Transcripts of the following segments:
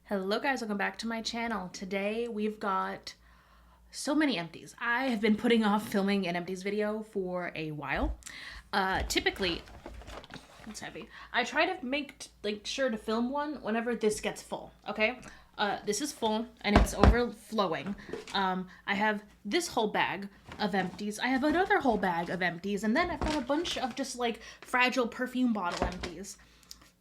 Hello guys, welcome back to my channel. Today we've got so many empties. I have been putting off filming an empties video for a while. Typically, it's heavy. I try to make sure to film one whenever this gets full, okay? This is full and it's overflowing. I have this whole bag of empties. I have another whole bag of empties, and then I've got a bunch of just like fragile perfume bottle empties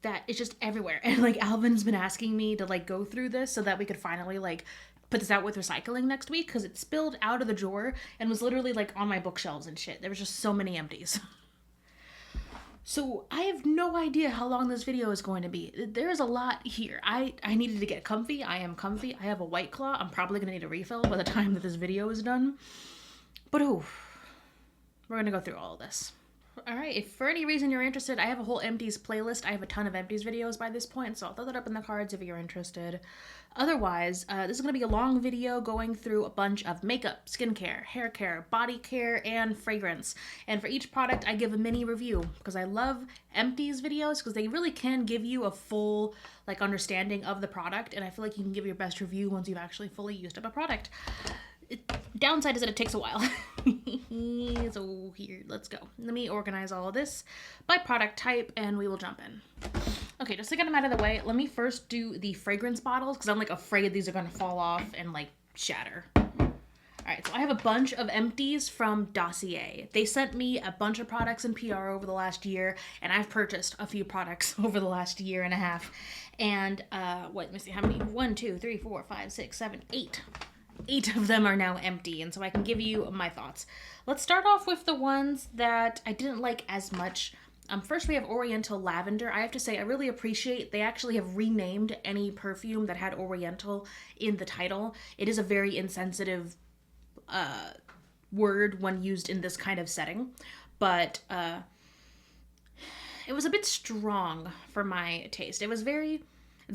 that is just everywhere. And like Alvin's been asking me to like go through this so that we could finally like put this out with recycling next week, because it spilled out of the drawer and was literally like on my bookshelves and shit. There was just so many empties. So I have no idea how long this video is going to be. There's a lot here. I needed to get comfy. I am comfy. I have a White Claw. I'm probably gonna need a refill by the time that this video is done. But we're gonna go through all of this. Alright, if for any reason you're interested, I have a whole empties playlist. I have a ton of empties videos by this point, so I'll throw that up in the cards if you're interested. Otherwise, this is going to be a long video going through a bunch of makeup, skincare, hair care, body care, and fragrance. And for each product, I give a mini review, because I love empties videos, because they really can give you a full like understanding of the product, and I feel like you can give your best review once you've actually fully used up a product. Downside is that it takes a while. So here, let's go. Let me organize all of this by product type and we will jump in. Okay, just to get them out of the way, let me first do the fragrance bottles, because I'm like afraid these are gonna fall off and like shatter. Alright, so I have a bunch of empties from Dossier. They sent me a bunch of products in PR over the last year, and I've purchased a few products over the last year and a half. And let me see how many. 1, 2, 3, 4, 5, 6, 7, 8. 8 of them are now empty, and so I can give you my thoughts. Let's start off with the ones that I didn't like as much. First we have Oriental Lavender. I have to say, I really appreciate they actually have renamed any perfume that had Oriental in the title. It is a very insensitive word when used in this kind of setting, but it was a bit strong for my taste. It's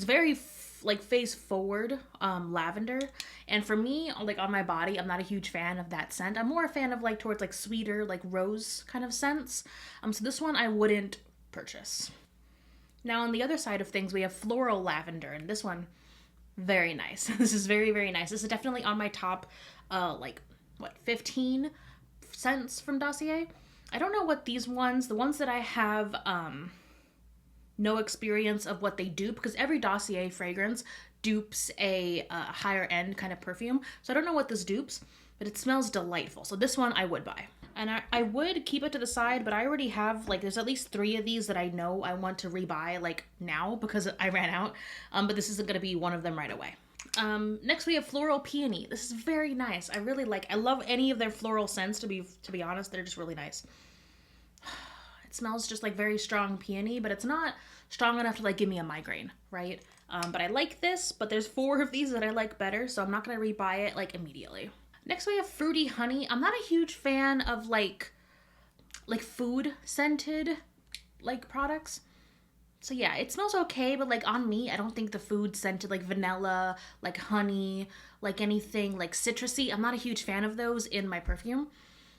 very like face forward lavender, and for me, like on my body, I'm not a huge fan of that scent. I'm more a fan of like towards like sweeter like rose kind of scents. So this one I wouldn't purchase. Now on the other side of things, we have Floral Lavender, and this one, very nice. This is very, very nice. This is definitely on my top 15 scents from Dossier. I don't know what these ones, the ones that I have no experience of what they dupe, because every Dossier fragrance dupes a higher end kind of perfume. So I don't know what this dupes, but it smells delightful. So this one I would buy. And I would keep it to the side, but I already have, like, there's at least 3 of these that I know I want to rebuy, like, now, because I ran out. But this isn't going to be one of them right away. Next we have Floral Peony. This is very nice. I love any of their floral scents, to be honest. They're just really nice. It smells just like very strong peony, but it's not strong enough to like give me a migraine, right? But I like this, but there's 4 of these that I like better, so I'm not gonna rebuy it like immediately. Next we have Fruity Honey. I'm not a huge fan of like food scented like products. So yeah, it smells okay, but like on me, I don't think the food scented like vanilla, like honey, like anything like citrusy. I'm not a huge fan of those in my perfume.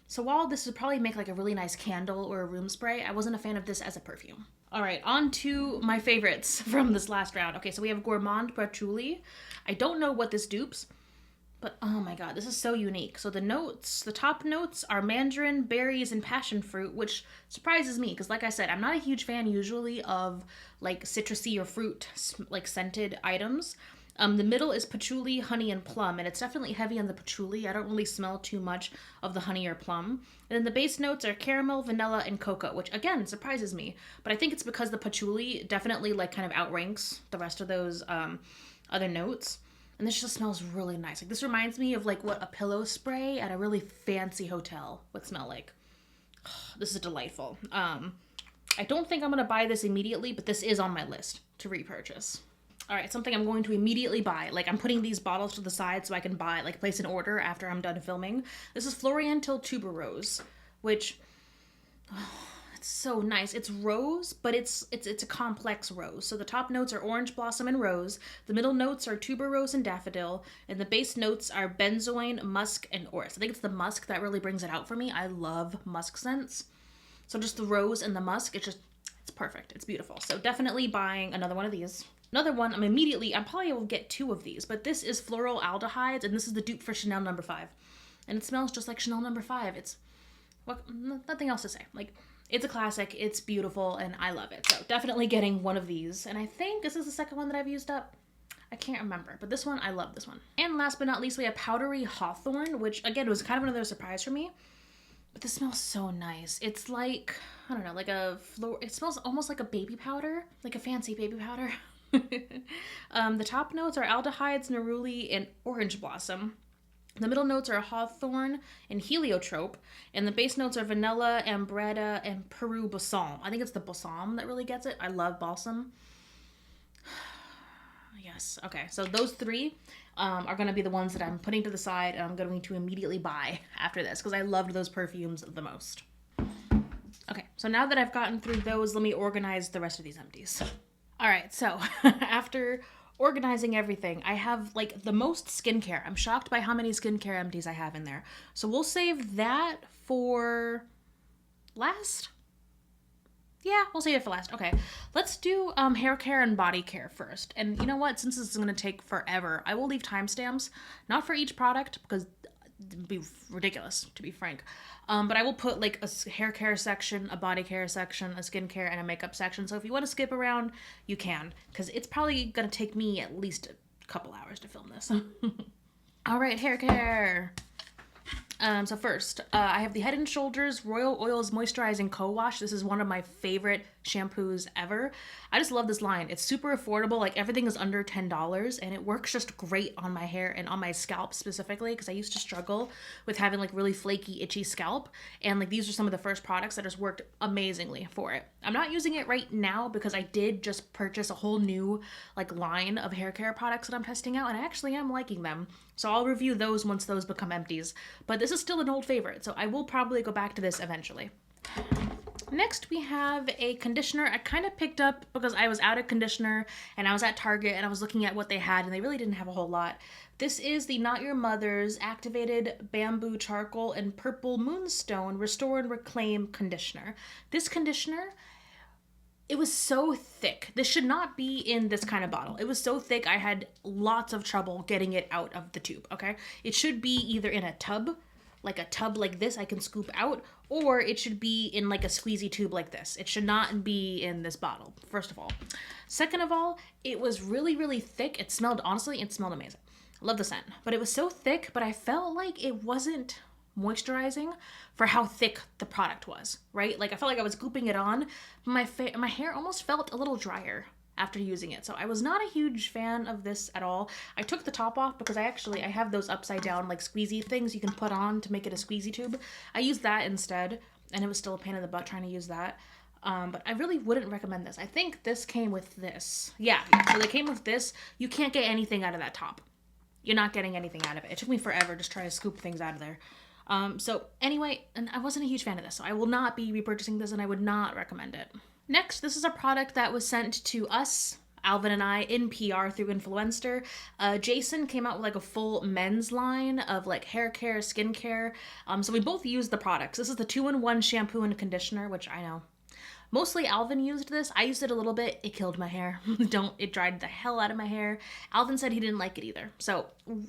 So while this would probably make like a really nice candle or a room spray, I wasn't a fan of this as a perfume. All right, on to my favorites from this last round. Okay, so we have Gourmand Patchouli. I don't know what this dupes, but oh my god, this is so unique. So the top notes are mandarin, berries, and passion fruit, which surprises me, because like I said, I'm not a huge fan usually of like citrusy or fruit like scented items. The middle is patchouli, honey, and plum, and it's definitely heavy on the patchouli. I don't really smell too much of the honey or plum. And then the base notes are caramel, vanilla, and cocoa, which again surprises me. But I think it's because the patchouli definitely like kind of outranks the rest of those other notes. And this just smells really nice. Like this reminds me of like what a pillow spray at a really fancy hotel would smell like. This is delightful. I don't think I'm gonna buy this immediately, but this is on my list to repurchase. All right, something I'm going to immediately buy. Like, I'm putting these bottles to the side so I can buy, like, place an order after I'm done filming. This is Floriental Tuberose, which, it's so nice. It's rose, but it's a complex rose. So the top notes are orange blossom and rose. The middle notes are tuberose and daffodil, and the base notes are benzoin, musk, and orris. I think it's the musk that really brings it out for me. I love musk scents. So just the rose and the musk, it's perfect. It's beautiful. So definitely buying another one of these. Another one, I probably will get 2 of these, but this is floral aldehydes, and this is the dupe for Chanel No. 5. And it smells just like Chanel No. 5. It's, nothing else to say. Like, it's a classic, it's beautiful, and I love it. So definitely getting one of these. And I think this is the second one that I've used up. I can't remember, but this one, I love this one. And last but not least, we have Powdery Hawthorn, which again was kind of another surprise for me. But this smells so nice. It's like, I don't know, like it smells almost like a baby powder, like a fancy baby powder. The top notes are aldehydes, neroli, and orange blossom. The middle notes are hawthorn and heliotrope, and the base notes are vanilla, ambretta, and Peru balsam. I think it's the balsam that really gets it. I love balsam. Yes, okay, so those 3 are going to be the ones that I'm putting to the side and I'm going to immediately buy after this because I loved those perfumes the most. Okay, so now that I've gotten through those, let me organize the rest of these empties. All right, so after organizing everything, I have like the most skincare. I'm shocked by how many skincare empties I have in there. So we'll save that for last. Yeah, we'll save it for last. Okay, let's do hair care and body care first. And you know what? Since this is going to take forever, I will leave timestamps, not for each product, because it'd be ridiculous, to be frank. But I will put like a hair care section, a body care section, a skincare, and a makeup section. So if you want to skip around, you can, because it's probably going to take me at least a couple hours to film this. All right, hair care. So first, I have the Head & Shoulders Royal Oils Moisturizing Co-Wash. This is one of my favorite shampoos ever. I just love this line. It's super affordable. Like, everything is under $10, and it works just great on my hair and on my scalp specifically, because I used to struggle with having like really flaky, itchy scalp, and like these are some of the first products that just worked amazingly for it. I'm not using it right now because I did just purchase a whole new like line of hair care products that I'm testing out, and I actually am liking them. So I'll review those once those become empties. But this is still an old favorite, so I will probably go back to this eventually. Next, we have a conditioner I kind of picked up because I was out of conditioner and I was at Target and I was looking at what they had and they really didn't have a whole lot. This is the Not Your Mother's Activated Bamboo Charcoal and Purple Moonstone Restore and Reclaim Conditioner. This conditioner, it was so thick. This should not be in this kind of bottle. It was so thick I had lots of trouble getting it out of the tube, okay? It should be either in a tub like this I can scoop out, or it should be in like a squeezy tube like this. It should not be in this bottle, first of all. Second of all, it was really, really thick. It smelled, honestly, it smelled amazing. I love the scent, but it was so thick, but I felt like it wasn't moisturizing for how thick the product was, right? Like I felt like I was scooping it on, but my hair almost felt a little drier after using it. So I was not a huge fan of this at all. I took the top off because I have those upside down like squeezy things you can put on to make it a squeezy tube. I used that instead, and it was still a pain in the butt trying to use that. But I really wouldn't recommend this. I think this came with this. Yeah, so they came with this. You can't get anything out of that top. You're not getting anything out of it. It took me forever just trying to scoop things out of there. So anyway, and I wasn't a huge fan of this, so I will not be repurchasing this and I would not recommend it. Next, this is a product that was sent to us, Alvin and I, in PR through Influencer. Jason came out with like a full men's line of like hair care, skin care. So we both used the products. This is the 2-in-1 shampoo and conditioner, which I know. Mostly Alvin used this. I used it a little bit. It killed my hair. It dried the hell out of my hair. Alvin said he didn't like it either. So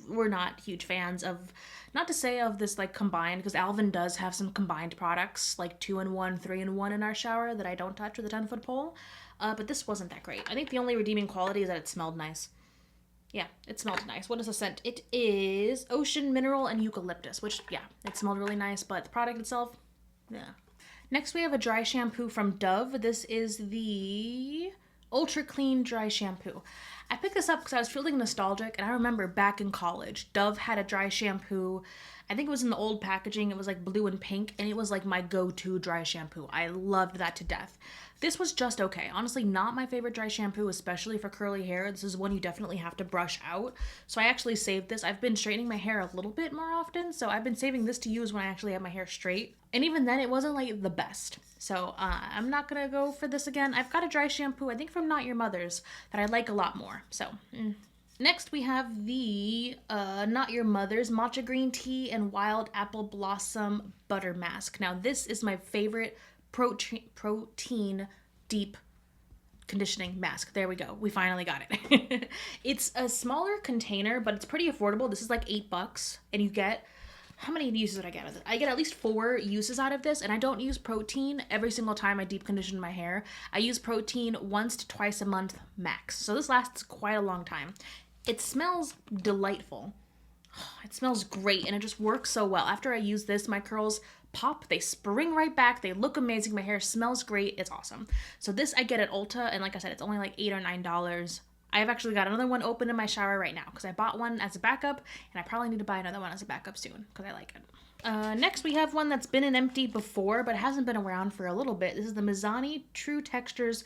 we're not huge fans of, not to say of this like combined, because Alvin does have some combined products, like 2-in-1, 3-in-1 in our shower that I don't touch with a 10-foot pole. But this wasn't that great. I think the only redeeming quality is that it smelled nice. Yeah, it smelled nice. What is the scent? It is Ocean Mineral and Eucalyptus, which, yeah, it smelled really nice, but the product itself, yeah. Next, we have a dry shampoo from Dove. This is the Ultra Clean Dry Shampoo. I picked this up because I was feeling nostalgic, and I remember back in college, Dove had a dry shampoo. I think it was in the old packaging. It was like blue and pink, and it was like my go-to dry shampoo. I loved that to death. This was just okay. Honestly, not my favorite dry shampoo, especially for curly hair. This is one you definitely have to brush out. So I actually saved this. I've been straightening my hair a little bit more often, so I've been saving this to use when I actually have my hair straight. And even then, it wasn't like the best. So I'm not gonna go for this again. I've got a dry shampoo, I think from Not Your Mother's, that I like a lot more. So, Next, we have the Not Your Mother's Matcha Green Tea and Wild Apple Blossom Butter Mask. Now, this is my favorite protein deep conditioning mask. There we go. We finally got it. It's a smaller container, but it's pretty affordable. This is like $8, and you get, how many uses did I get with it? I get at least 4 uses out of this, and I don't use protein every single time I deep condition my hair. I use protein once to twice a month max. So this lasts quite a long time. It smells delightful. It smells great, and it just works so well. After I use this, my curls pop, they spring right back, they look amazing, my hair smells great, it's awesome. So this I get at Ulta, and like I said, it's only like $8 or $9. I have actually got another one open in my shower right now because I bought one as a backup, and I probably need to buy another one as a backup soon because I like it. Next we have one that's been an empty before, but it hasn't been around for a little bit. This is the Mizani True Textures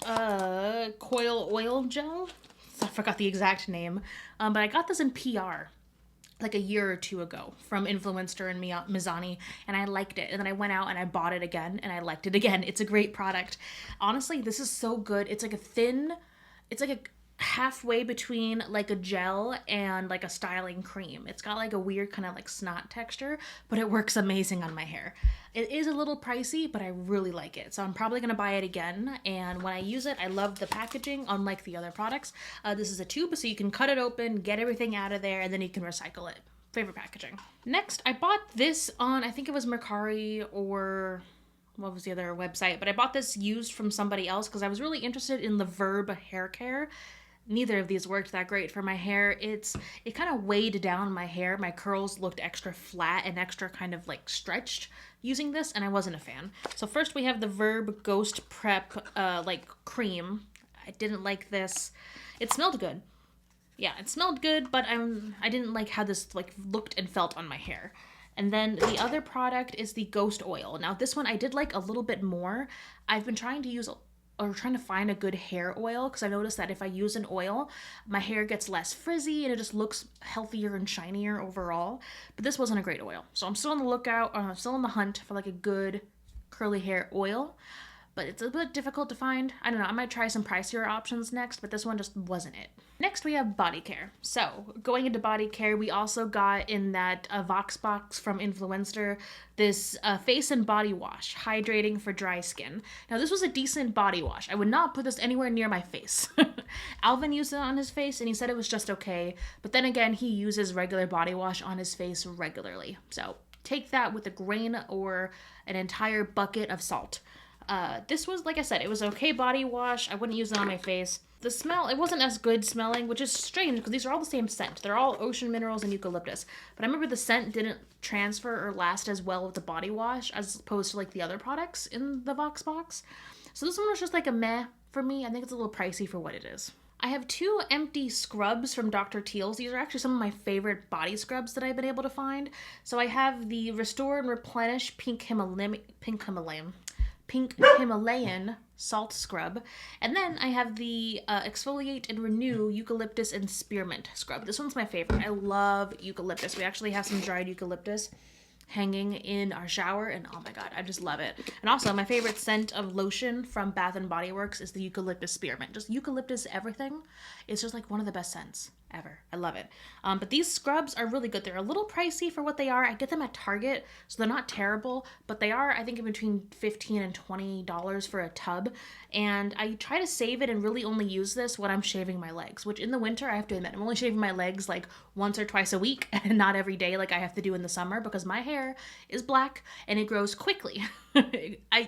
Coil Oil Gel. I forgot the exact name, but I got this in PR like a year or 2 ago from Influencer and Mizani, and I liked it. And then I went out and I bought it again, and I liked it again. It's a great product. Honestly, this is so good. It's like a halfway between like a gel and like a styling cream. It's got like a weird kind of like snot texture, but it works amazing on my hair. It is a little pricey, but I really like it. So I'm probably going to buy it again. And when I use it, I love the packaging, unlike the other products. This is a tube, so you can cut it open, get everything out of there, and then you can recycle it. Favorite packaging. Next, I bought this on, I think it was Mercari or what was the other website, but I bought this used from somebody else because I was really interested in the Verb hair care. Neither of these worked that great for my hair. It kind of weighed down my hair. My curls looked extra flat and extra kind of like stretched using this, and I wasn't a fan. So first we have the Verb Ghost Prep like cream. I didn't like this. It smelled good. Yeah, it smelled good, but I didn't like how this like looked and felt on my hair. And then the other product is the Ghost Oil. Now this one I did like a little bit more. I've been trying to find a good hair oil because I noticed that if I use an oil, my hair gets less frizzy and it just looks healthier and shinier overall. But this wasn't a great oil. So I'm still on the lookout, I'm still on the hunt for like a good curly hair oil. But it's a bit difficult to find. I don't know, I might try some pricier options next, but this one just wasn't it. Next we have Bodycare. So going into Bodycare, we also got in that Vox box from Influencer this face and body wash, hydrating for dry skin. Now this was a decent body wash. I would not put this anywhere near my face. Alvin used it on his face and he said it was just okay. But then again, he uses regular body wash on his face regularly. So take that with a grain or an entire bucket of salt. This was, like I said, it was okay body wash. I wouldn't use it on my face. The smell, it wasn't as good smelling, which is strange because these are all the same scent. They're all ocean minerals and eucalyptus. But I remember the scent didn't transfer or last as well with the body wash as opposed to like the other products in the Vox box. So this one was just like a meh for me. I think it's a little pricey for what it is. I have 2 empty scrubs from Dr. Teal's. These are actually some of my favorite body scrubs that I've been able to find. So I have the Restore and Replenish Pink Himalayan Salt Scrub. And then I have the Exfoliate and Renew Eucalyptus and Spearmint Scrub. This one's my favorite. I love eucalyptus. We actually have some dried eucalyptus hanging in our shower, and oh my god, I just love it. And also my favorite scent of lotion from Bath and Body Works is the Eucalyptus Spearmint. Just eucalyptus everything. It's just like one of the best scents ever. I love it. But these scrubs are really good. They're a little pricey for what they are. I get them at Target, so they're not terrible, but they are, I think, in between $15 and $20 for a tub. And I try to save it and really only use this when I'm shaving my legs, which in the winter, I have to admit, I'm only shaving my legs like once or twice a week and not every day like I have to do in the summer because my hair is black and it grows quickly.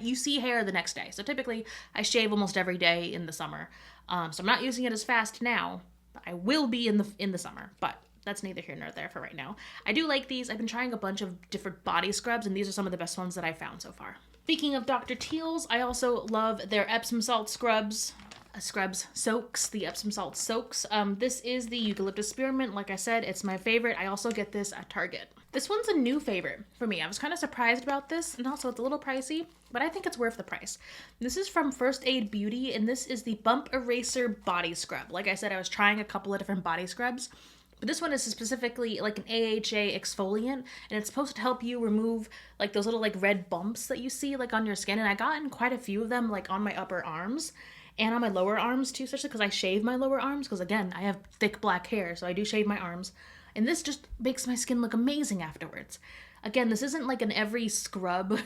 You see hair the next day. So typically I shave almost every day in the summer. So I'm not using it as fast now. I will be in the summer, but that's neither here nor there for right now. I do like these. I've been trying a bunch of different body scrubs, and these are some of the best ones that I've found so far. Speaking of Dr. Teal's, I also love their Epsom salt scrubs. Soaks, the Epsom salt soaks. This is the Eucalyptus Spearmint. Like I said, it's my favorite. I also get this at Target. This one's a new favorite for me. I was kind of surprised about this, and also it's a little pricey, but I think it's worth the price. This is from First Aid Beauty, and this is the Bump Eraser Body Scrub. Like I said, I was trying a couple of different body scrubs, but this one is specifically like an AHA exfoliant, and it's supposed to help you remove like those little like red bumps that you see like on your skin, and I gotten quite a few of them like on my upper arms. And on my lower arms too, especially because I shave my lower arms, because again, I have thick black hair, so I do shave my arms. And this just makes my skin look amazing afterwards. Again, this isn't like an every scrub,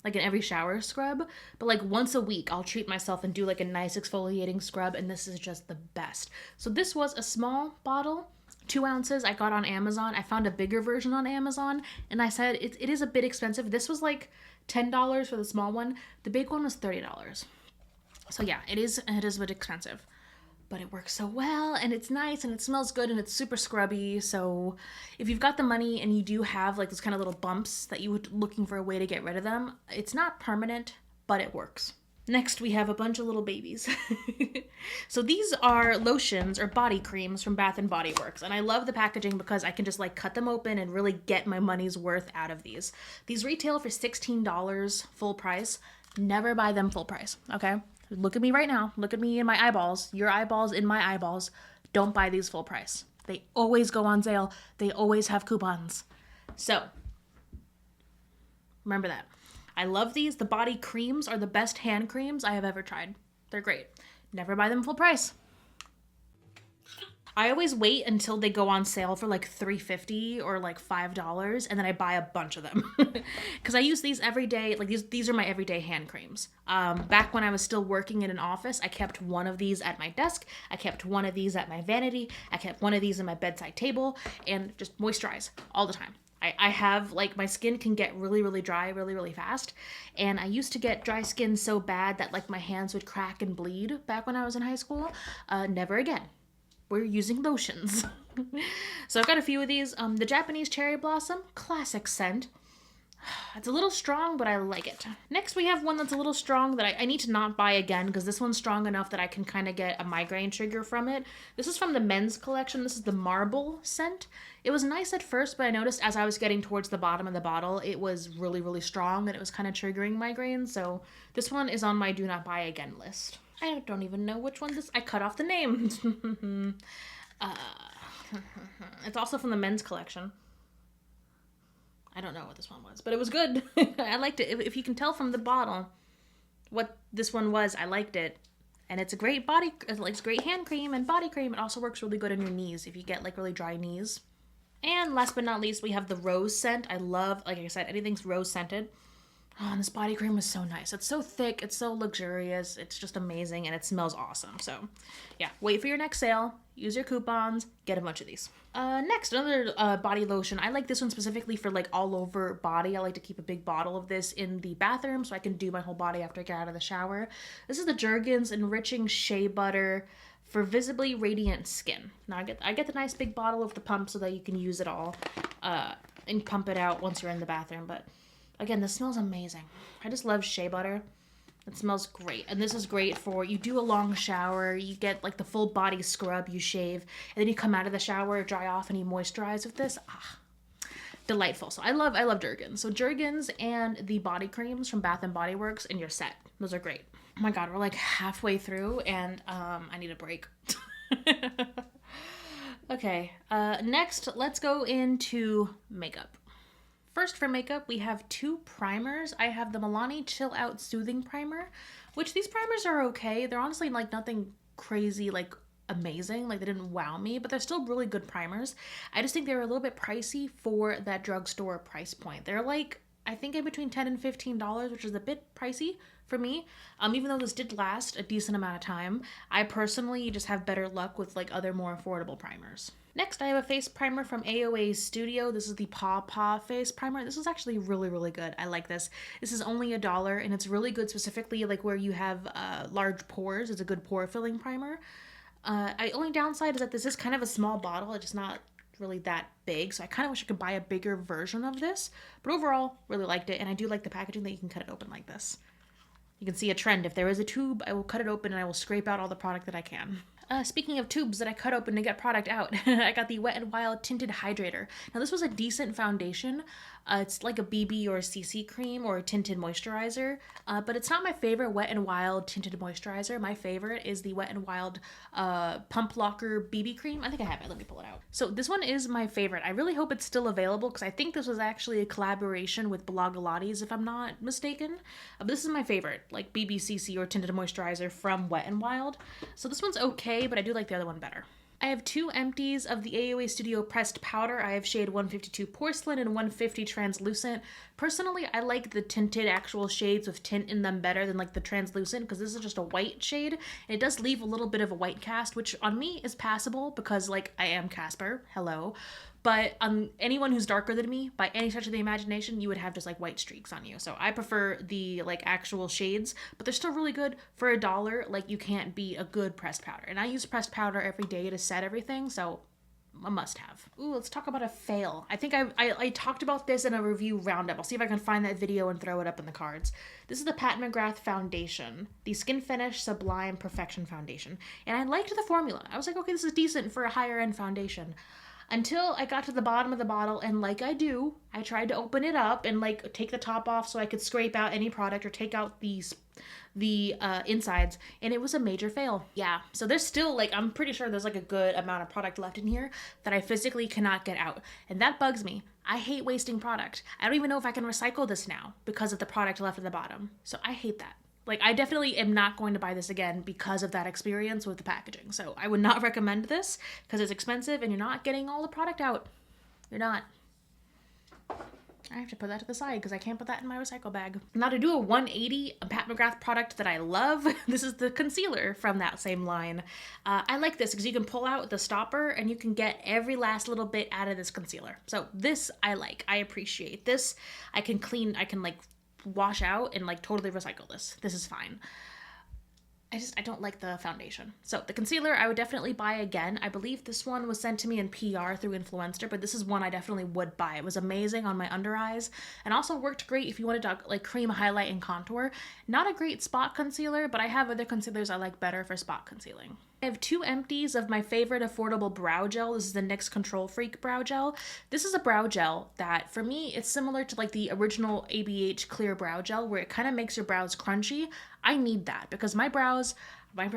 like an every shower scrub, but like once a week I'll treat myself and do like a nice exfoliating scrub, and this is just the best. So this was a small bottle, 2 ounces. I got on Amazon. I found a bigger version on Amazon, and I said it is a bit expensive. This was like $10 for the small one. The big one was $30. So yeah, it is a bit expensive, but it works so well, and it's nice, and it smells good, and it's super scrubby. So if you've got the money and you do have like those kind of little bumps that you were looking for a way to get rid of them, it's not permanent, but it works. Next, we have a bunch of little babies. So these are lotions or body creams from Bath & Body Works. And I love the packaging because I can just like cut them open and really get my money's worth out of these. These retail for $16 full price. Never buy them full price, okay? Look at me right now. Look at me in my eyeballs. Your eyeballs in my eyeballs. Don't buy these full price. They always go on sale. They always have coupons. So, remember that. I love these. The body creams are the best hand creams I have ever tried. They're great. Never buy them full price. I always wait until they go on sale for like $3.50 or like $5, and then I buy a bunch of them because I use these every day. Like these are my everyday hand creams. Back when I was still working in an office, I kept one of these at my desk. I kept one of these at my vanity. I kept one of these on my bedside table, and just moisturize all the time. I have, like, my skin can get really, really dry really, really fast. And I used to get dry skin so bad that, like, my hands would crack and bleed back when I was in high school. Never again. We're using lotions. So I've got a few of these. The Japanese Cherry Blossom, classic scent. It's a little strong, but I like it. Next, we have one that's a little strong that I need to not buy again because this one's strong enough that I can kind of get a migraine trigger from it. This is from the men's collection. This is the Marble scent. It was nice at first, but I noticed as I was getting towards the bottom of the bottle, it was really, really strong and it was kind of triggering migraines. So this one is on my do not buy again list. I don't even know which one this... I cut off the name. It's also from the men's collection. I don't know what this one was, but it was good. I liked it. If you can tell from the bottle what this one was, I liked it. And it's a great it's great hand cream and body cream. It also works really good on your knees if you get like really dry knees. And last but not least, we have the rose scent. I love, like I said, anything's rose scented. Oh, and this body cream was so nice. It's so thick. It's so luxurious. It's just amazing, and it smells awesome. So, yeah, wait for your next sale. Use your coupons. Get a bunch of these. Next, another body lotion. I like this one specifically for, like, all over body. I like to keep a big bottle of this in the bathroom so I can do my whole body after I get out of the shower. This is the Jergens Enriching Shea Butter for visibly radiant skin. Now, I get the nice big bottle of the pump so that you can use it all and pump it out once you're in the bathroom, but... Again, this smells amazing. I just love shea butter. It smells great. And this is great for, you do a long shower, you get like the full body scrub, you shave, and then you come out of the shower, dry off, and you moisturize with this. Ah, delightful. So I love Jergens. So Jergens and the body creams from Bath & Body Works, and you're set. Those are great. Oh my God, we're like halfway through, and I need a break. Okay, next, let's go into makeup. First for makeup, we have 2 primers. I have the Milani Chill Out Soothing Primer, which these primers are okay. They're honestly like nothing crazy, like amazing. Like they didn't wow me, but they're still really good primers. I just think they're a little bit pricey for that drugstore price point. They're like, I think in between $10 and $15, which is a bit pricey for me. Even though this did last a decent amount of time, I personally just have better luck with like other more affordable primers. Next, I have a face primer from AOA Studio. This is the Paw Paw face primer. This is actually really, really good. I like this. This is only $1, and it's really good specifically like where you have large pores. It's a good pore filling primer. Only downside is that this is kind of a small bottle. It's just not really that big, so I kind of wish I could buy a bigger version of this. But overall, really liked it, and I do like the packaging that you can cut it open like this. You can see a trend. If there is a tube, I will cut it open and I will scrape out all the product that I can. Speaking of tubes that I cut open to get product out, I got the Wet n Wild Tinted Hydrator. Now this was a decent foundation. It's like a BB or a CC cream or a tinted moisturizer, but it's not my favorite Wet n Wild tinted moisturizer. My favorite is the Wet n Wild Pump Locker BB cream. I think I have it. Let me pull it out. So this one is my favorite. I really hope it's still available because I think this was actually a collaboration with Blogilates, if I'm not mistaken. But this is my favorite, like BB CC or tinted moisturizer from Wet n Wild. So this one's okay, but I do like the other one better. I have 2 empties of the AOA Studio pressed powder. I have shade 152 porcelain and 150 translucent. Personally, I like the tinted actual shades with tint in them better than like the translucent, because this is just a white shade and it does leave a little bit of a white cast, which on me is passable because like I am Casper, hello. But on anyone who's darker than me, by any stretch of the imagination, you would have just like white streaks on you. So I prefer the like actual shades, but they're still really good for $1. Like you can't beat a good pressed powder. And I use pressed powder every day to set everything, so a must have. Ooh, let's talk about a fail. I think I talked about this in a review roundup. I'll see if I can find that video and throw it up in the cards. This is the Pat McGrath Foundation, the Skin Finish Sublime Perfection Foundation. And I liked the formula. I was like, okay, this is decent for a higher end foundation. Until I got to the bottom of the bottle, and like I do, I tried to open it up and like take the top off so I could scrape out any product or take out the insides, and it was a major fail. Yeah, so there's still like, I'm pretty sure there's like a good amount of product left in here that I physically cannot get out, and that bugs me. I hate wasting product. I don't even know if I can recycle this now because of the product left at the bottom. So I hate that. Like, I definitely am not going to buy this again because of that experience with the packaging. So I would not recommend this because it's expensive and you're not getting all the product out. You're not. I have to put that to the side because I can't put that in my recycle bag. Now to do a 180, a Pat McGrath product that I love, this is the concealer from that same line. I like this because you can pull out the stopper and you can get every last little bit out of this concealer. So this I like. I appreciate this. I can like wash out and like totally recycle this. This is fine. I don't like the foundation. So the concealer I would definitely buy again. I believe this one was sent to me in PR through Influencer, but this is one I definitely would buy. It was amazing on my under eyes and also worked great if you wanted to like cream highlight and contour. Not a great spot concealer, but I have other concealers I like better for spot concealing. I have 2 empties of my favorite affordable brow gel. This is the NYX Control Freak brow gel. This is a brow gel that, for me, it's similar to like the original ABH clear brow gel where it kind of makes your brows crunchy. I need that because my brow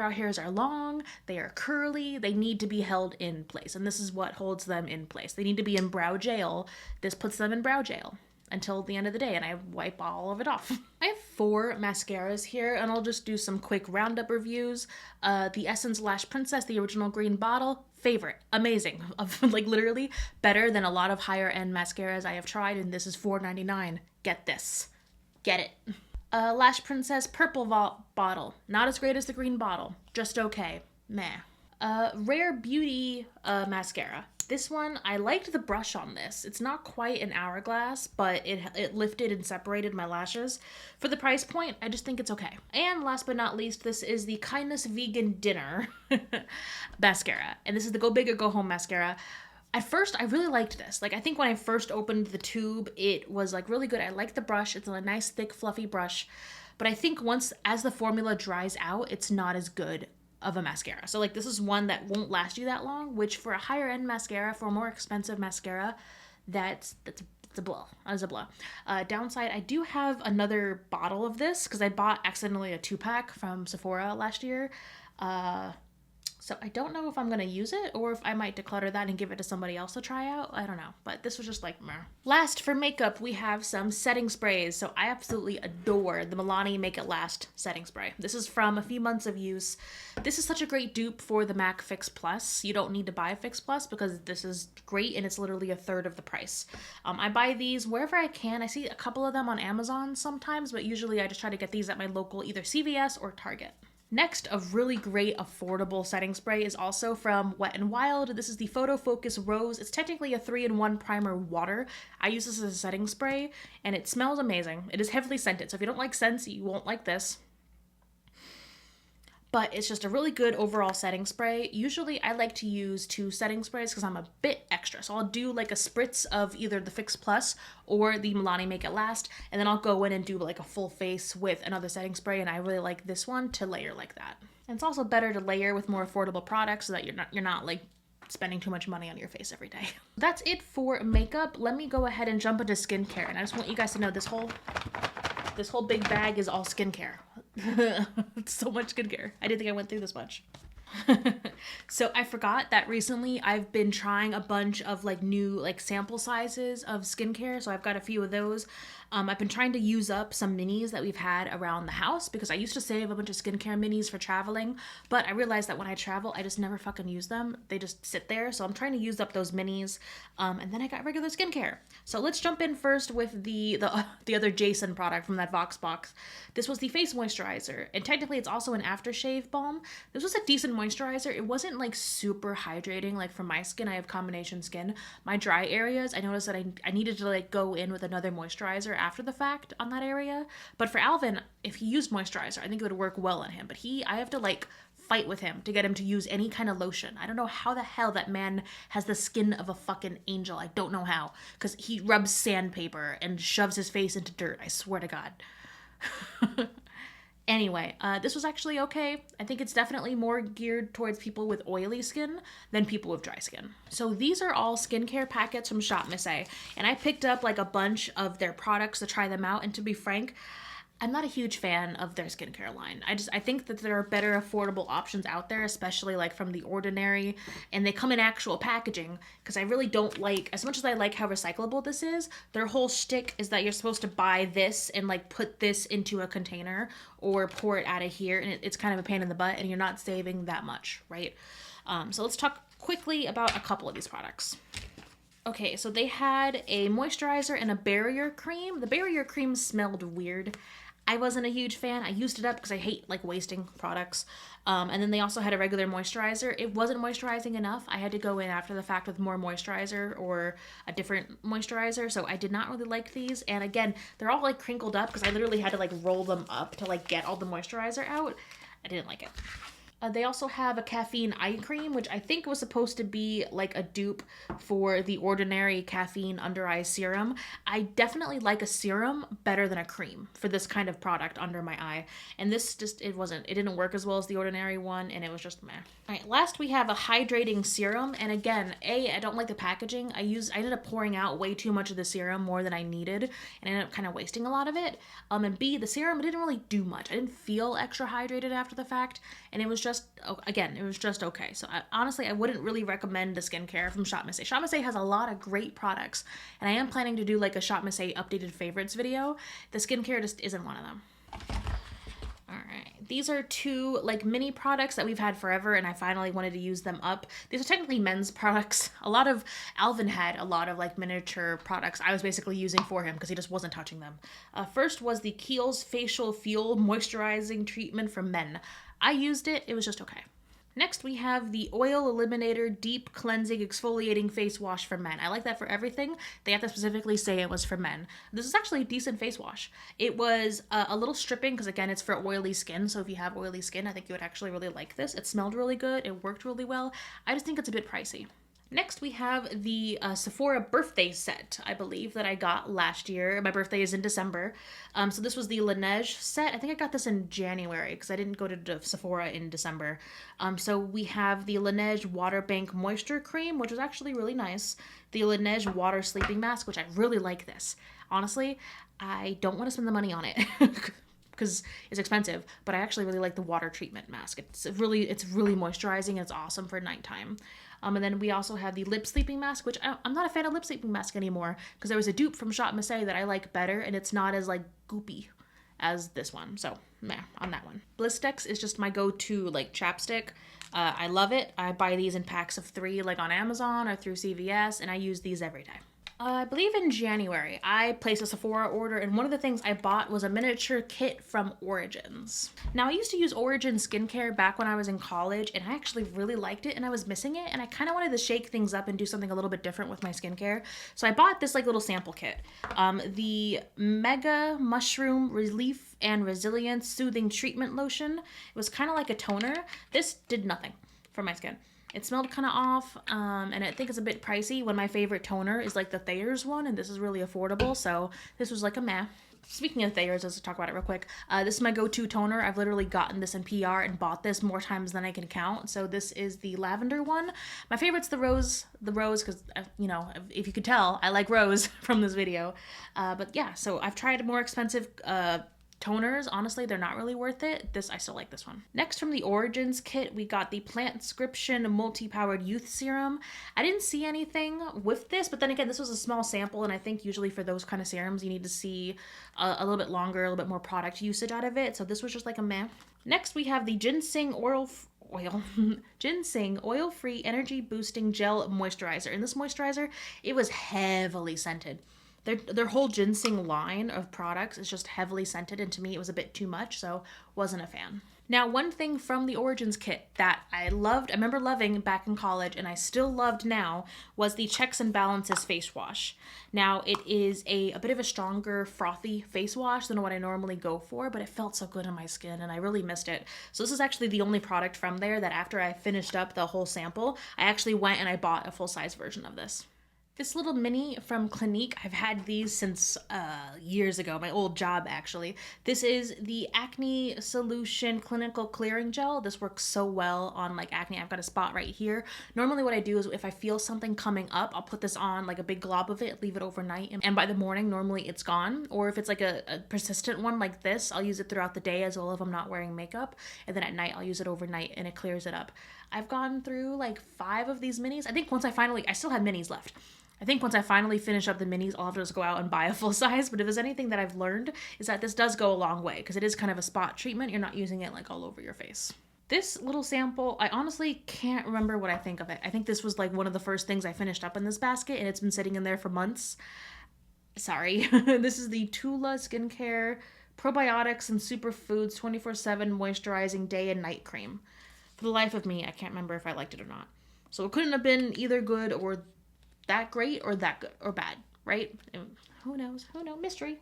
hairs are long, they are curly, they need to be held in place, and this is what holds them in place. They need to be in brow gel. This puts them in brow gel until the end of the day, and I wipe all of it off. I have 4 mascaras here, and I'll just do some quick roundup reviews. The Essence Lash Princess, the original green bottle, favorite, amazing, like literally better than a lot of higher end mascaras I have tried, and this is $4.99. Get this, get it. Lash Princess purple bottle, not as great as the green bottle, just okay, meh. Rare Beauty mascara. This one, I liked the brush on this. It's not quite an hourglass, but it lifted and separated my lashes. For the price point, I just think it's okay. And last but not least, this is the Kindness Vegan Dinner mascara. And this is the Go Big or Go Home mascara. At first, I really liked this. Like, I think when I first opened the tube, it was like really good. I like the brush. It's a nice, thick, fluffy brush. But I think as the formula dries out, it's not as good of a mascara. So like this is one that won't last you that long, which for a higher end mascara, for a more expensive mascara, that's a blow. That's a blow. Downside, I do have another bottle of this because I bought accidentally a 2-pack from Sephora last year. So I don't know if I'm going to use it or if I might declutter that and give it to somebody else to try out. I don't know, but this was just like meh. Last, for makeup, we have some setting sprays. So I absolutely adore the Milani Make It Last setting spray. This is from a few months of use. This is such a great dupe for the MAC Fix Plus. You don't need to buy Fix Plus because this is great and it's literally a third of the price. I buy these wherever I can. I see a couple of them on Amazon sometimes, but usually I just try to get these at my local either CVS or Target. Next, a really great affordable setting spray is also from Wet n Wild. This is the Photo Focus Rose. It's technically a 3-in-1 primer water. I use this as a setting spray and it smells amazing. It is heavily scented, so if you don't like scents, you won't like this. But it's just a really good overall setting spray. Usually I like to use 2 setting sprays because I'm a bit extra. So I'll do like a spritz of either the Fix Plus or the Milani Make It Last, and then I'll go in and do like a full face with another setting spray, and I really like this one to layer like that. And it's also better to layer with more affordable products so that you're not like spending too much money on your face every day. That's it for makeup. Let me go ahead and jump into skincare, and I just want you guys to know this whole big bag is all skincare. It's so much skincare. I didn't think I went through this much. So I forgot that recently I've been trying a bunch of like new like sample sizes of skincare. So I've got a few of those. I've been trying to use up some minis that we've had around the house because I used to save a bunch of skincare minis for traveling, but I realized that when I travel, I just never fucking use them. They just sit there. So I'm trying to use up those minis. And then I got regular skincare. So let's jump in first with the other Jason product from that Vox box. This was the face moisturizer, and technically it's also an aftershave balm. This was a decent moisturizer. It wasn't like super hydrating. Like for my skin, I have combination skin. My dry areas, I noticed that I needed to like go in with another moisturizer after the fact on that area. But for Alvin, if he used moisturizer, I think it would work well on him. But I have to like fight with him to get him to use any kind of lotion. I don't know how the hell that man has the skin of a fucking angel. I don't know how. Because he rubs sandpaper and shoves his face into dirt. I swear to God. Anyway, this was actually okay. I think it's definitely more geared towards people with oily skin than people with dry skin. So these are all skincare packets from Shop Miss A, and I picked up like a bunch of their products to try them out, and to be frank, I'm not a huge fan of their skincare line. I think that there are better affordable options out there, especially like from The Ordinary, and they come in actual packaging, because I really don't like, as much as I like how recyclable this is, their whole shtick is that you're supposed to buy this and like put this into a container or pour it out of here, and it's kind of a pain in the butt, and you're not saving that much, right? So let's talk quickly about a couple of these products. Okay, so they had a moisturizer and a barrier cream. The barrier cream smelled weird. I wasn't a huge fan. I used it up because I hate like wasting products. And then they also had a regular moisturizer. It wasn't moisturizing enough. I had to go in after the fact with more moisturizer or a different moisturizer. So I did not really like these. And again, they're all like crinkled up because I literally had to like roll them up to like get all the moisturizer out. I didn't like it. They also have a caffeine eye cream, which I think was supposed to be like a dupe for The Ordinary caffeine under eye serum. I definitely like a serum better than a cream for this kind of product under my eye. And this just, it didn't work as well as The Ordinary one, and it was just meh. All right, last we have a hydrating serum. And again, I don't like the packaging. I ended up pouring out way too much of the serum, more than I needed, and I ended up kind of wasting a lot of it. And B, the serum didn't really do much. I didn't feel extra hydrated after the fact, and it was just, again, it was just okay. So honestly, I wouldn't really recommend the skincare from Shop Miss A. Shop Miss A has a lot of great products, and I am planning to do like a Shop Miss A updated favorites video. The skincare just isn't one of them. All right, these are two like mini products that we've had forever, and I finally wanted to use them up. These are technically men's products. Alvin had a lot of like miniature products I was basically using for him because he just wasn't touching them. First was the Kiehl's Facial Fuel Moisturizing Treatment for Men. I used it, it was just okay. Next, we have the Oil Eliminator Deep Cleansing Exfoliating Face Wash for Men. I like that for everything. They have to specifically say it was for men. This is actually a decent face wash. It was a little stripping because, again, it's for oily skin. So if you have oily skin, I think you would actually really like this. It smelled really good. It worked really well. I just think it's a bit pricey. Next, we have the Sephora birthday set, I believe, that I got last year. My birthday is in December. So this was the Laneige set. I think I got this in January because I didn't go to Sephora in December. So we have the Laneige Water Bank Moisture Cream, which was actually really nice. The Laneige Water Sleeping Mask, which I really like this. Honestly, I don't want to spend the money on it. Because it's expensive, but I actually really like the water treatment mask. It's really moisturizing, and it's awesome for nighttime. And then we also have the lip sleeping mask, which I'm not a fan of lip sleeping mask anymore because there was a dupe from Shop Miss A that I like better, and it's not as like goopy as this one. So meh on that one. Blistex is just my go-to like chapstick. I love it. I buy these in packs of 3 like on Amazon or through CVS, and I use these every day. I believe in January, I placed a Sephora order, and one of the things I bought was a miniature kit from Origins. Now, I used to use Origins skincare back when I was in college, and I actually really liked it, and I was missing it, and I kind of wanted to shake things up and do something a little bit different with my skincare. So I bought this like little sample kit. The Mega Mushroom Relief and Resilience Soothing Treatment Lotion. It was kind of like a toner. This did nothing for my skin. It smelled kind of off, and I think it's a bit pricey when my favorite toner is like the Thayer's one, and this is really affordable, so this was like a meh. Speaking of Thayer's, let's talk about it real quick. This is my go-to toner. I've literally gotten this in PR and bought this more times than I can count, so this is the lavender one. My favorite's the rose because, you know, if you could tell, I like rose from this video. But yeah, so I've tried more expensive toners, honestly, they're not really worth it. I still like this one. Next, from the Origins kit, we got the Plantscription Multi-Powered Youth Serum. I didn't see anything with this, but then again, this was a small sample, and I think usually for those kind of serums, you need to see a little bit longer, a little bit more product usage out of it. So this was just like a meh. Next, we have the Ginseng Ginseng oil-free energy boosting gel moisturizer. And this moisturizer, it was heavily scented. Their whole ginseng line of products is just heavily scented, and to me it was a bit too much, so wasn't a fan. Now, one thing from the Origins kit that I remember loving back in college, and I still loved now, was the Checks and Balances face wash. Now, it is a bit of a stronger, frothy face wash than what I normally go for, but it felt so good on my skin, and I really missed it. So this is actually the only product from there that after I finished up the whole sample, I actually went and I bought a full-size version of this. This little mini from Clinique, I've had these since years ago, my old job actually. This is the Acne Solution Clinical Clearing Gel. This works so well on like acne. I've got a spot right here. Normally what I do is if I feel something coming up, I'll put this on like a big glob of it, leave it overnight, and by the morning normally it's gone. Or if it's like a persistent one like this, I'll use it throughout the day as well if I'm not wearing makeup, and then at night I'll use it overnight and it clears it up. I've gone through like 5 of these minis. I think once I still have minis left. I think once I finally finish up the minis, I'll have to just go out and buy a full size. But if there's anything that I've learned, is that this does go a long way because it is kind of a spot treatment. You're not using it like all over your face. This little sample, I honestly can't remember what I think of it. I think this was like one of the first things I finished up in this basket, and it's been sitting in there for months. Sorry. This is the Tula Skincare Probiotics and Superfoods 24/7 Moisturizing Day and Night Cream. For the life of me, I can't remember if I liked it or not. So it couldn't have been either good or that great or that good or bad, right? Who knows? Mystery.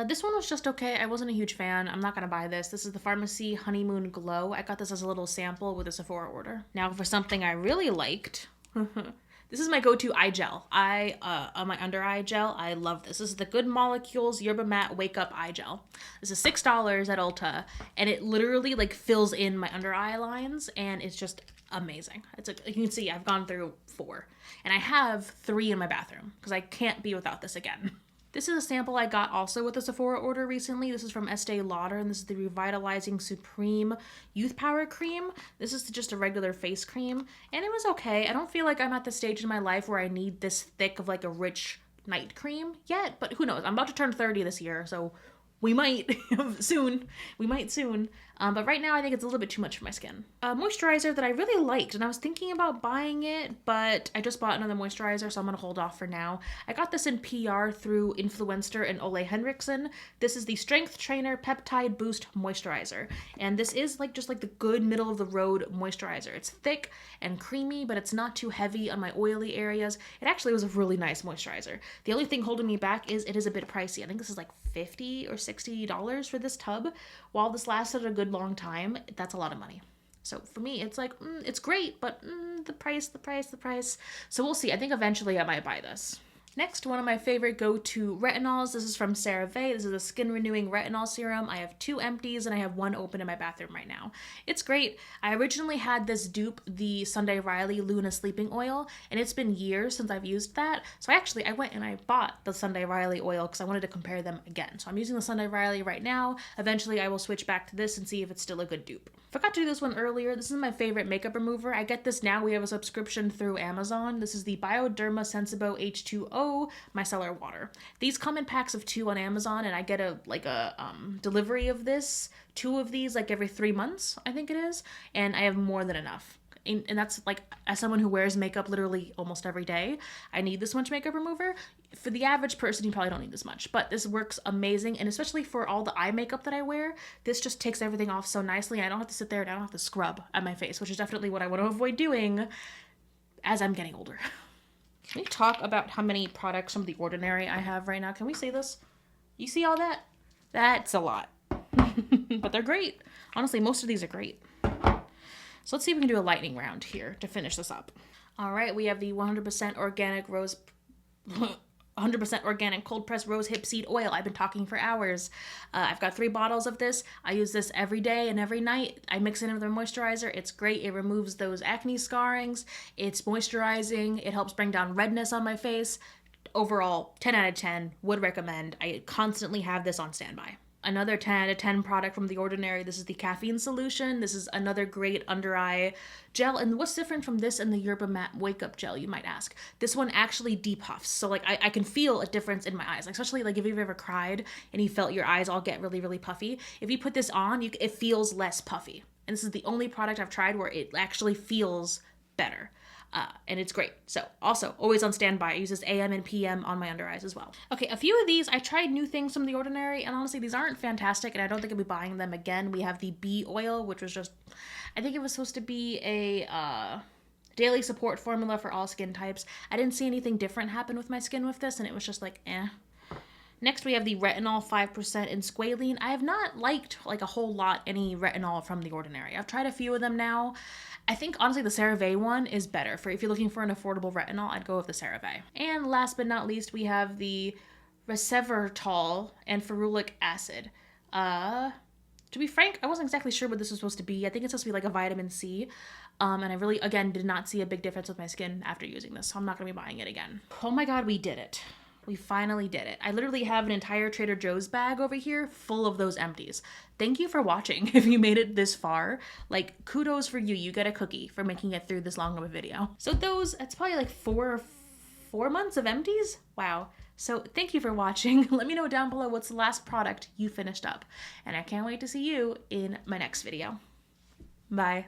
This one was just okay. I wasn't a huge fan. I'm not gonna buy this. This is the Pharmacy Honeymoon Glow. I got this as a little sample with a Sephora order. Now for something I really liked. This is my go-to eye gel. On my under eye gel, I love this. This is the Good Molecules Yerba Matte Wake Up Eye Gel. This is $6 at Ulta, and it literally like fills in my under eye lines, and it's just amazing. You can see I've gone through 4, and I have 3 in my bathroom because I can't be without this again. This is a sample I got also with a Sephora order recently. This is from Estee Lauder, and this is the Revitalizing Supreme Youth Power Cream. This is just a regular face cream, and it was okay. I don't feel like I'm at the stage in my life where I need this thick of like a rich night cream yet, but who knows? I'm about to turn 30 this year, so we might soon. But right now I think it's a little bit too much for my skin. A moisturizer that I really liked, and I was thinking about buying it, but I just bought another moisturizer, so I'm gonna hold off for now. I got this in PR through Influencer and Ole Henriksen. This is the Strength Trainer Peptide Boost Moisturizer. And this is like just like the good middle of the road moisturizer. It's thick and creamy, but it's not too heavy on my oily areas. It actually was a really nice moisturizer. The only thing holding me back is it is a bit pricey. I think this is like $50 or $60 for this tub. While this lasted a good long time, that's a lot of money. So for me, it's like, it's great, but the price. So we'll see. I think eventually I might buy this. Next, one of my favorite go-to retinols. This is from CeraVe. This is a skin renewing retinol serum. I have 2 empties and I have 1 open in my bathroom right now. It's great. I originally had this dupe, the Sunday Riley Luna Sleeping Oil, and it's been years since I've used that. So I went and I bought the Sunday Riley oil because I wanted to compare them again. So I'm using the Sunday Riley right now. Eventually I will switch back to this and see if it's still a good dupe. Forgot to do this one earlier. This is my favorite makeup remover. I get this now. We have a subscription through Amazon. This is the Bioderma Sensibo H2O micellar water. These come in packs of 2 on Amazon, and I get a delivery of this, 2 of these like every 3 months, I think it is, and I have more than enough. And that's like, as someone who wears makeup literally almost every day, I need this much makeup remover. For the average person, you probably don't need this much, but this works amazing. And especially for all the eye makeup that I wear, this just takes everything off so nicely. I don't have to sit there and I don't have to scrub at my face, which is definitely what I want to avoid doing as I'm getting older. Can we talk about how many products from The Ordinary I have right now? Can we say this? You see all that? That's a lot. But they're great. Honestly, most of these are great. So let's see if we can do a lightning round here to finish this up. All right, we have the 100% organic cold pressed rose hip seed oil. I've been talking for hours. I've got 3 bottles of this. I use this every day and every night. I mix it in with a moisturizer. It's great. It removes those acne scarrings. It's moisturizing. It helps bring down redness on my face. Overall, 10 out of 10. Would recommend. I constantly have this on standby. Another 10 out of 10 product from The Ordinary. This is the caffeine solution. This is another great under eye gel. And what's different from this and the Yerba Matte Wake Up Gel, you might ask? This one actually depuffs. So like I can feel a difference in my eyes. Like, especially like if you've ever cried and you felt your eyes all get really, really puffy. If you put this on, it feels less puffy. And this is the only product I've tried where it actually feels better. And it's great. So also always on standby. I use this AM and PM on my under eyes as well. Okay, a few of these, I tried new things from The Ordinary, and honestly, these aren't fantastic, and I don't think I'll be buying them again. We have the bee oil, which was just, I think it was supposed to be a daily support formula for all skin types. I didn't see anything different happen with my skin with this, and it was just like, eh. Next, we have the retinol 5% in squalene. I have not liked, like, a whole lot any retinol from The Ordinary. I've tried a few of them now. I think, honestly, the CeraVe one is better. For if you're looking for an affordable retinol, I'd go with the CeraVe. And last but not least, we have the resveratrol and ferulic acid. To be frank, I wasn't exactly sure what this was supposed to be. I think it's supposed to be like a vitamin C. And I really, again, did not see a big difference with my skin after using this, so I'm not going to be buying it again. Oh my god, we did it. We finally did it. I literally have an entire Trader Joe's bag over here full of those empties. Thank you for watching. If you made it this far, like, kudos for you. You get a cookie for making it through this long of a video. So that's probably like four months of empties. Wow. So thank you for watching. Let me know down below what's the last product you finished up. And I can't wait to see you in my next video. Bye.